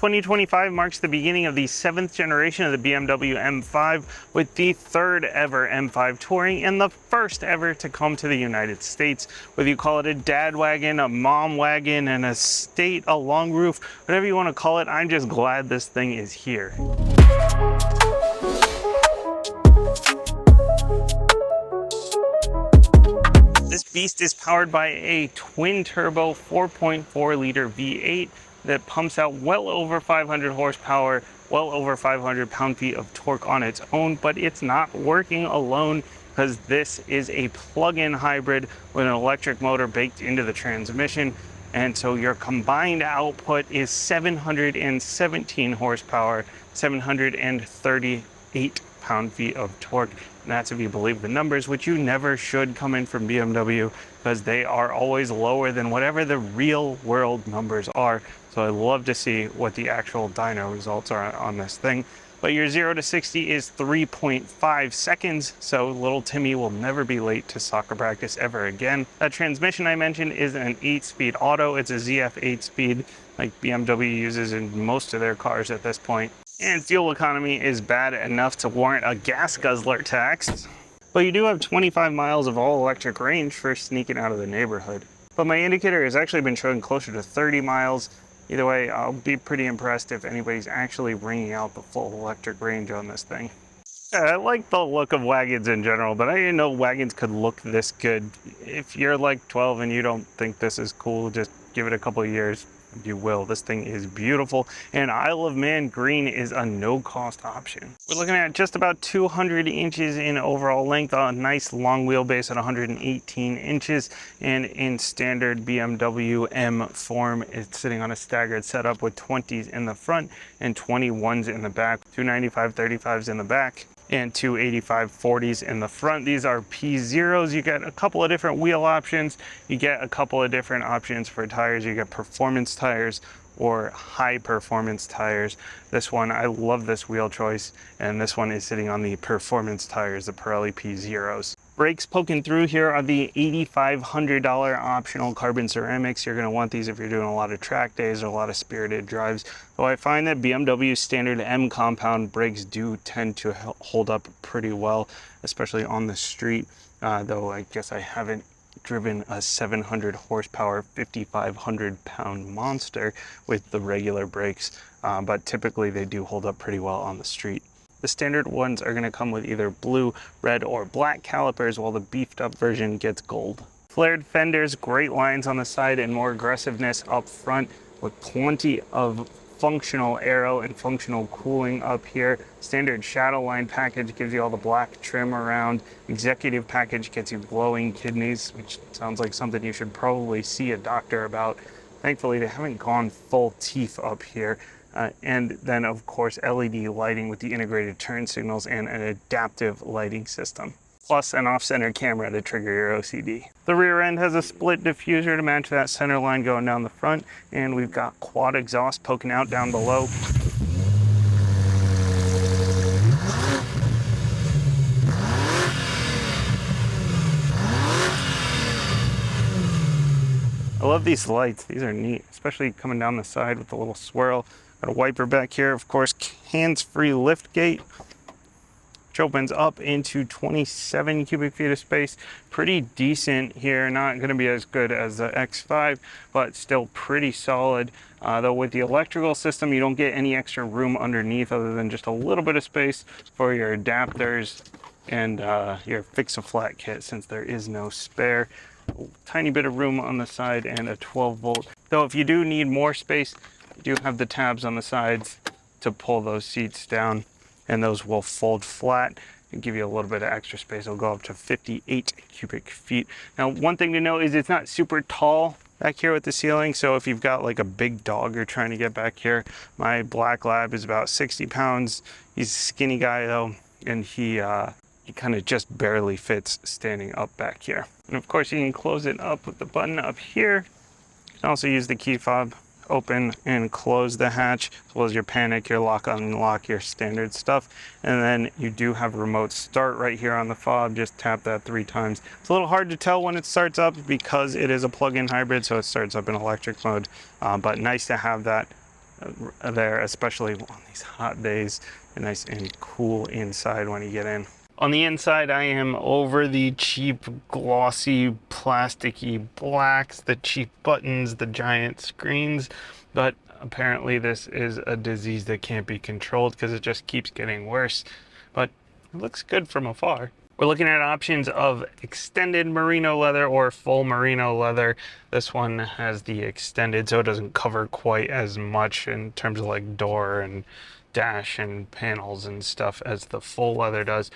2025 marks the beginning of the 7th generation of the BMW M5 with the 3rd ever M5 Touring and the 1st ever to come to the United States. Whether you call it a dad wagon, a mom wagon, an estate, a long roof, whatever you want to call it, I'm just glad this thing is here. This beast is powered by a twin-turbo 4.4-liter V8 that pumps out well over 500 horsepower, well over 500 pound-feet of torque on its own, but it's not working alone because this is a plug-in hybrid with an electric motor baked into the transmission. And so your combined output is 717 horsepower, 738 pound-feet of torque. And that's if you believe the numbers, which you never should come in from BMW because they are always lower than whatever the real world numbers are. So I love to see what the actual dyno results are on this thing. But your 0 to 60 is 3.5 seconds, so little Timmy will never be late to soccer practice ever again. That transmission I mentioned is an 8-speed auto. It's a ZF 8-speed like BMW uses in most of their cars at this point. And fuel economy is bad enough to warrant a gas guzzler tax. But you do have 25 miles of all-electric range for sneaking out of the neighborhood. But my indicator has actually been showing closer to 30 miles. Either way, I'll be pretty impressed if anybody's actually ringing out the full electric range on this thing. I like the look of wagons in general, but I didn't know wagons could look this good. If you're like 12 and you don't think this is cool, just give it a couple of years. You will. This thing is beautiful, and Isle of Man green is a no-cost option. We're looking at just about 200 inches in overall length, a nice long wheelbase at 118 inches, and in standard BMW M form, it's sitting on a staggered setup with 20s in the front and 21s in the back, 295 35s in the back, and 285 40s in the front. These are P0s. You get a couple of different wheel options. You get a couple of different options for tires. You get performance tires or high performance tires. This one, I love this wheel choice, and this one is sitting on the performance tires, the Pirelli P0s. Brakes poking through here are the $8,500 optional carbon ceramics. You're gonna want these if you're doing a lot of track days or a lot of spirited drives. Though I find that BMW's standard M compound brakes do tend to hold up pretty well, especially on the street. Though I guess I haven't driven a 700 horsepower, 5,500 pound monster with the regular brakes, but typically they do hold up pretty well on the street. The standard ones are going to come with either blue, red, or black calipers, while the beefed up version gets gold. Flared fenders, great lines on the side, and more aggressiveness up front with plenty of functional aero and functional cooling up here. Standard shadow line package gives you all the black trim around. Executive package gets you glowing kidneys, which sounds like something you should probably see a doctor about. Thankfully, they haven't gone full teeth up here. And then, of course, LED lighting with the integrated turn signals and an adaptive lighting system, plus an off-center camera to trigger your OCD. The rear end has a split diffuser to match that center line going down the front, and we've got quad exhaust poking out down below. I love these lights. These are neat, especially coming down the side with the little swirl. Got a wiper back here, of course, hands-free lift gate, which opens up into 27 cubic feet of space. Pretty decent here, not going to be as good as the X5, but still pretty solid. Though with the electrical system, you don't get any extra room underneath other than just a little bit of space for your adapters and your fix-a-flat kit, since there is no spare. A tiny bit of room on the side and a 12 volt. Though if you do need more space, you do have the tabs on the sides to pull those seats down, and those will fold flat and give you a little bit of extra space. It'll go up to 58 cubic feet. Now, one thing to note is it's not super tall back here with the ceiling, so if you've got like a big dog you're trying to get back here, my black lab is about 60 pounds. He's a skinny guy though, and he kind of just barely fits standing up back here. And of course, you can close it up with the button up here. You can also use the key fob, open and close the hatch, as well as your panic, your lock, unlock, your standard stuff. And then you do have remote start right here on the fob. Just tap that 3 times. It's a little hard to tell when it starts up because it is a plug-in hybrid, so it starts up in electric mode, but nice to have that there, especially on these hot days, and nice and cool inside when you get in. On the inside, I am over the cheap, glossy, plasticky blacks, the cheap buttons, the giant screens, but apparently this is a disease that can't be controlled because it just keeps getting worse, but it looks good from afar. We're looking at options of extended merino leather or full merino leather. This one has the extended, so it doesn't cover quite as much in terms of like door and dash and panels and stuff as the full leather does.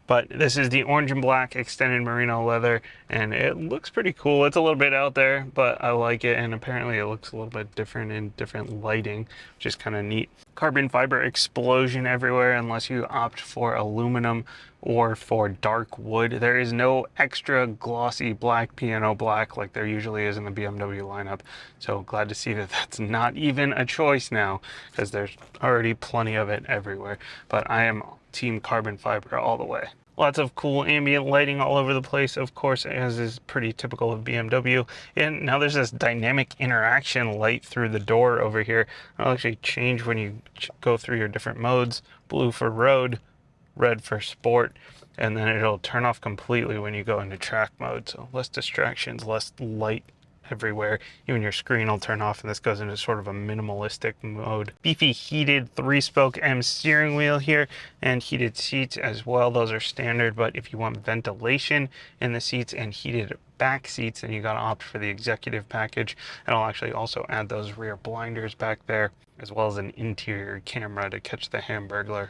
But this is the orange and black extended merino leather, and it looks pretty cool. It's a little bit out there, but I like it, and apparently it looks a little bit different in different lighting, which is kind of neat. Carbon fiber explosion everywhere unless you opt for aluminum or for dark wood. There is no extra glossy black piano black like there usually is in the BMW lineup. So glad to see that that's not even a choice now, because there's already plenty of it everywhere. But I am team carbon fiber all the way. Lots of cool ambient lighting all over the place, of course, as is pretty typical of BMW. And now there's this dynamic interaction light through the door over here. It'll actually change when you go through your different modes. Blue for road, red for sport, and then it'll turn off completely when you go into track mode. So less distractions, less light everywhere. Even your screen will turn off, and this goes into sort of a minimalistic mode. Beefy heated 3-spoke M steering wheel here, and heated seats as well. Those are standard, but if you want ventilation in the seats and heated back seats, then you gotta opt for the executive package. And I'll actually also add those rear blinders back there, as well as an interior camera to catch the Hamburglar,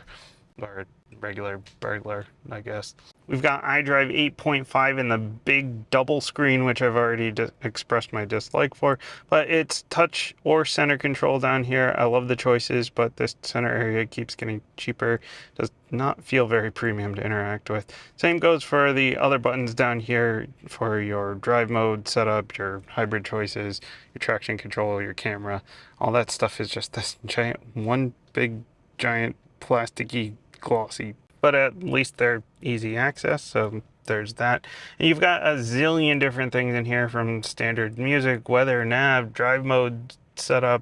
or regular burglar, I guess. We've got iDrive 8.5 in the big double screen, which I've already expressed my dislike for, but it's touch or center control down here. I love the choices, but this center area keeps getting cheaper. Does not feel very premium to interact with. Same goes for the other buttons down here for your drive mode setup, your hybrid choices, your traction control, your camera. All that stuff is just this giant, one big giant plasticky glossy, but at least they're easy access, so there's that. And you've got a zillion different things in here, from standard music, weather, nav, drive mode setup,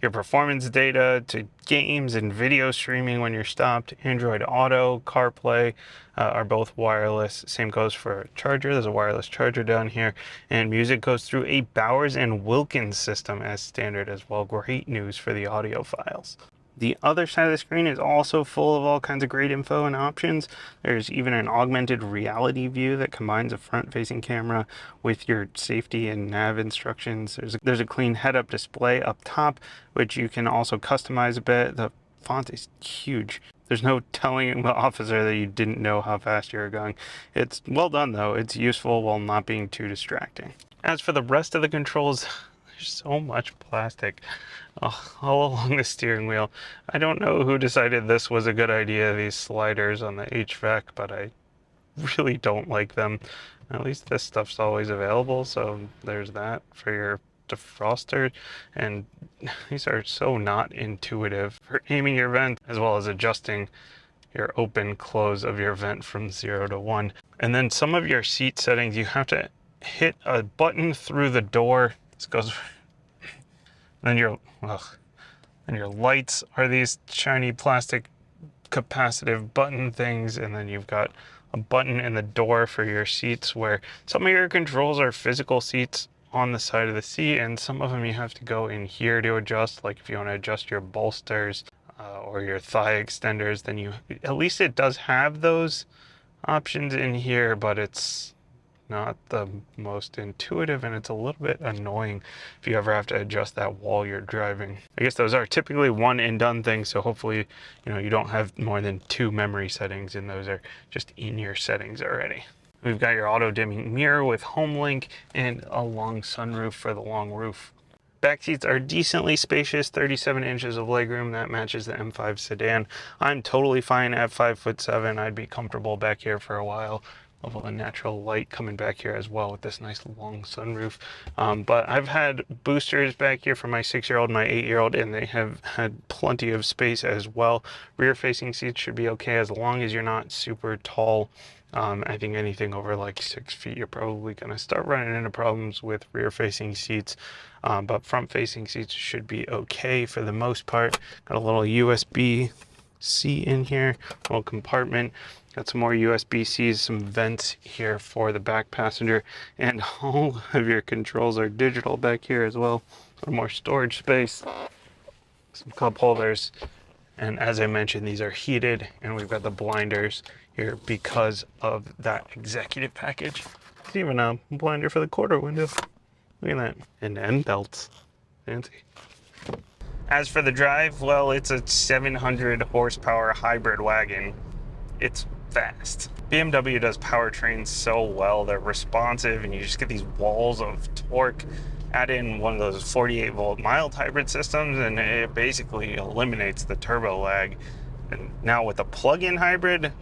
your performance data, to games and video streaming when you're stopped. Android Auto, CarPlay are both wireless. Same goes for a charger. There's a wireless charger down here, and music goes through a Bowers and Wilkins system as standard as well. Great news for the audio files. The other side of the screen is also full of all kinds of great info and options. There's even an augmented reality view that combines a front-facing camera with your safety and nav instructions. There's a clean head-up display up top, which you can also customize a bit. The font is huge. There's no telling the officer that you didn't know how fast you were going. It's well done, though. It's useful while not being too distracting. As for the rest of the controls, there's so much plastic all along the steering wheel. I don't know who decided this was a good idea, these sliders on the HVAC, but I really don't like them. At least this stuff's always available, so there's that for your defroster. And these are so not intuitive for aiming your vent, as well as adjusting your open close of your vent from 0 to 1. And then some of your seat settings, you have to hit a button through the door. This goes, then your lights are these shiny plastic capacitive button things, and then you've got a button in the door for your seats, where some of your controls are physical seats on the side of the seat, and some of them you have to go in here to adjust. Like if you want to adjust your bolsters or your thigh extenders, then you, at least it does have those options in here, but it's not the most intuitive, and it's a little bit annoying if you ever have to adjust that while you're driving. I guess those are typically one and done things, so hopefully you don't have more than 2 memory settings, and those are just in your settings already. We've got your auto dimming mirror with home link and a long sunroof for the long roof. Back seats are decently spacious, 37 inches of legroom. That matches the M5 sedan. I'm totally fine at 5'7". I'd be comfortable back here for a while. Love all the natural light coming back here as well with this nice long sunroof. But I've had boosters back here for my 6-year-old and my 8-year-old, and they have had plenty of space as well. Rear facing seats should be okay as long as you're not super tall I think anything over like 6 feet, you're probably going to start running into problems with rear-facing seats. But front-facing seats should be okay for the most part. Got a little USB-C in here, little compartment. Got some more USB-Cs, some vents here for the back passenger, and all of your controls are digital back here as well. Some more storage space, some cup holders, and as I mentioned, these are heated, and we've got the blinders here because of that executive package. It's even a blinder for the quarter window. Look at that. And end belts. Fancy. As for the drive, well, it's a 700 horsepower hybrid wagon. It's fast. BMW does powertrains so well. They're responsive, and you just get these walls of torque. Add in one of those 48 volt mild hybrid systems, and it basically eliminates the turbo lag. And now with the plug-in hybrid,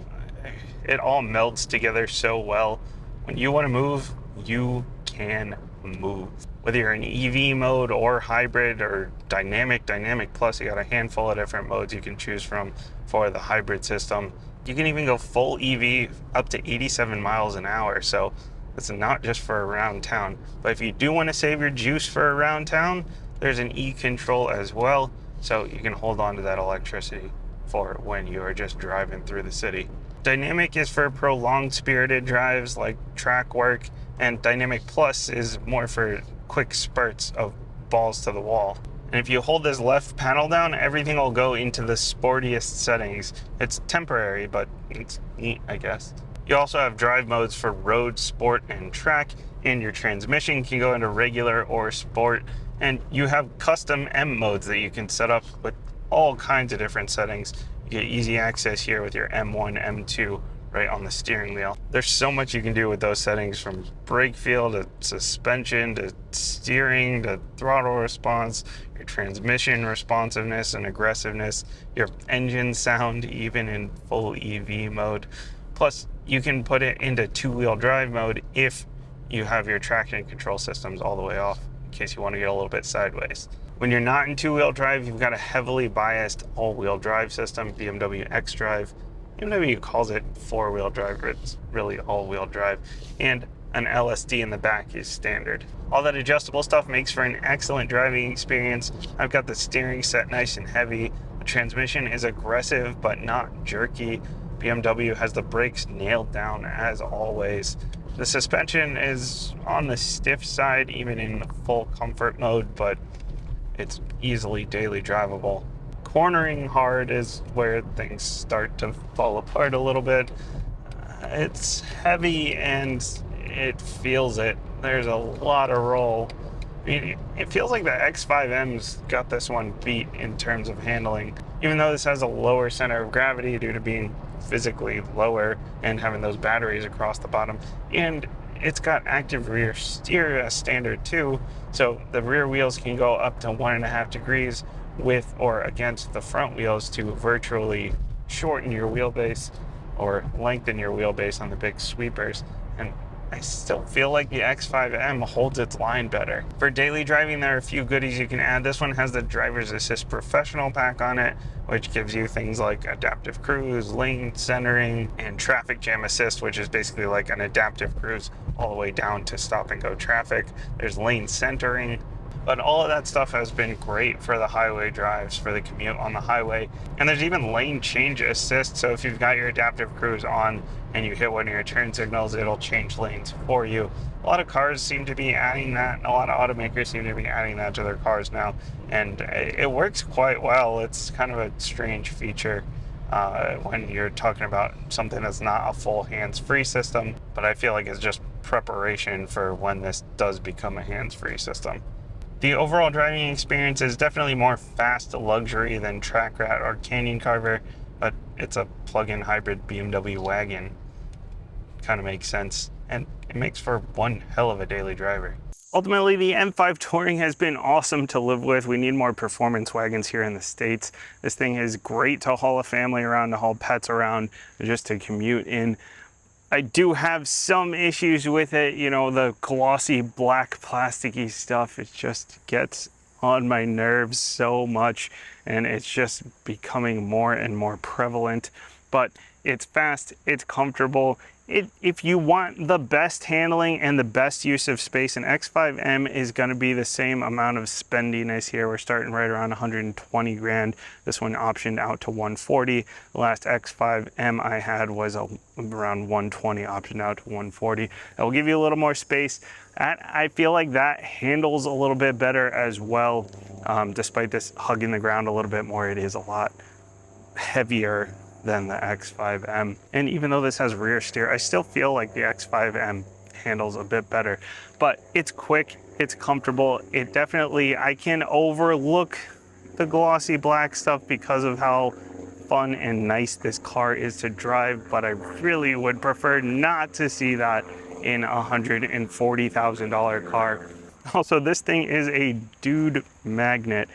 it all melds together so well. When you want to move, you can move. Whether you're in EV mode or hybrid or dynamic plus, you got a handful of different modes you can choose from for the hybrid system. You can even go full EV up to 87 miles an hour. So it's not just for around town. But if you do want to save your juice for around town, there's an e-control as well. So you can hold on to that electricity for when you are just driving through the city. Dynamic is for prolonged spirited drives like track work, and Dynamic Plus is more for quick spurts of balls to the wall. And if you hold this left panel down, everything will go into the sportiest settings. It's temporary, but it's neat, I guess. You also have drive modes for road, sport, and track, and your transmission can go into regular or sport. And you have custom M modes that you can set up with all kinds of different settings. You get easy access here with your M1, M2 right on the steering wheel. There's so much you can do with those settings, from brake feel to suspension to steering to throttle response, your transmission responsiveness and aggressiveness, your engine sound even in full EV mode. Plus, you can put it into two-wheel drive mode if you have your traction control systems all the way off, in case you want to get a little bit sideways. When you're not in two-wheel drive, you've got a heavily biased all-wheel drive system, BMW xDrive. BMW calls it four-wheel drive, but it's really all-wheel drive. And an LSD in the back is standard. All that adjustable stuff makes for an excellent driving experience. I've got the steering set nice and heavy. The transmission is aggressive but not jerky. BMW has the brakes nailed down as always. The suspension is on the stiff side, even in full comfort mode, but it's easily daily drivable. Cornering hard is where things start to fall apart a little bit. It's heavy and it feels it. There's a lot of roll. I mean, it feels like the X5M's got this one beat in terms of handling. Even though this has a lower center of gravity due to being physically lower and having those batteries across the bottom. And it's got active rear steer as standard too. So the rear wheels can go up to 1.5 degrees with or against the front wheels to virtually shorten your wheelbase or lengthen your wheelbase on the big sweepers. And I still feel like the X5M holds its line better. For daily driving, there are a few goodies you can add. This one has the Driver's Assist Professional pack on it, which gives you things like adaptive cruise, lane centering, and traffic jam assist, which is basically like an adaptive cruise all the way down to stop and go traffic. There's lane centering. But all of that stuff has been great for the highway drives, for the commute on the highway. And there's even lane change assist. So if you've got your adaptive cruise on and you hit one of your turn signals, it'll change lanes for you. A lot of cars seem to be adding that. A lot of automakers seem to be adding that to their cars now. And it works quite well. It's kind of a strange feature when you're talking about something that's not a full hands-free system. But I feel like it's just preparation for when this does become a hands-free system. The overall driving experience is definitely more fast luxury than Track Rat or Canyon Carver, but it's a plug-in hybrid BMW wagon. Kind of makes sense, and it makes for one hell of a daily driver. Ultimately, the M5 Touring has been awesome to live with. We need more performance wagons here in the States. This thing is great to haul a family around, to haul pets around, just to commute in. I do have some issues with it, you know, the glossy black plasticky stuff. It just gets on my nerves so much, and it's just becoming more and more prevalent. But it's fast, it's comfortable, if you want the best handling and the best use of space, an X5M is going to be the same amount of spendiness here. We're starting right around 120 grand. This one optioned out to 140. The last X5M I had was around 120, optioned out to 140. That will give you a little more space. I feel like that handles a little bit better as well. Despite this hugging the ground a little bit more, it is a lot heavier than the X5M. And even though this has rear steer, I still feel like the X5M handles a bit better. But it's quick, it's comfortable. It definitely, I can overlook the glossy black stuff because of how fun and nice this car is to drive, but I really would prefer not to see that in a $140,000 car. Also, this thing is a dude magnet.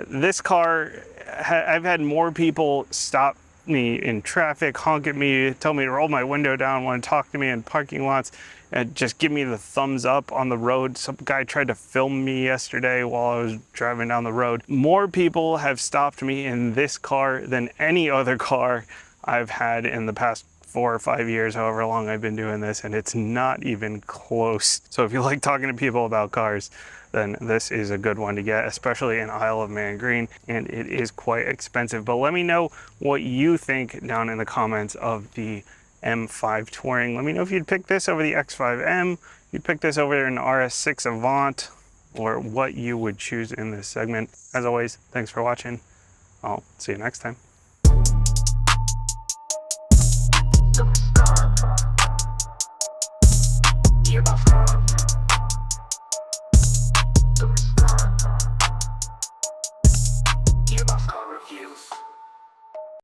This car, I've had more people stop me in traffic, honk at me, tell me to roll my window down, want to talk to me in parking lots, and just give me the thumbs up on the road. Some guy tried to film me yesterday while I was driving down the road. More people have stopped me in this car than any other car I've had in the past 4 or 5 years, however long I've been doing this, and it's not even close. So if you like talking to people about cars, then this is a good one to get, especially in Isle of Man Green, and it is quite expensive. But let me know what you think down in the comments of the M5 Touring. Let me know if you'd pick this over the X5M, you'd pick this over an RS6 Avant, or what you would choose in this segment. As always, thanks for watching. I'll see you next time.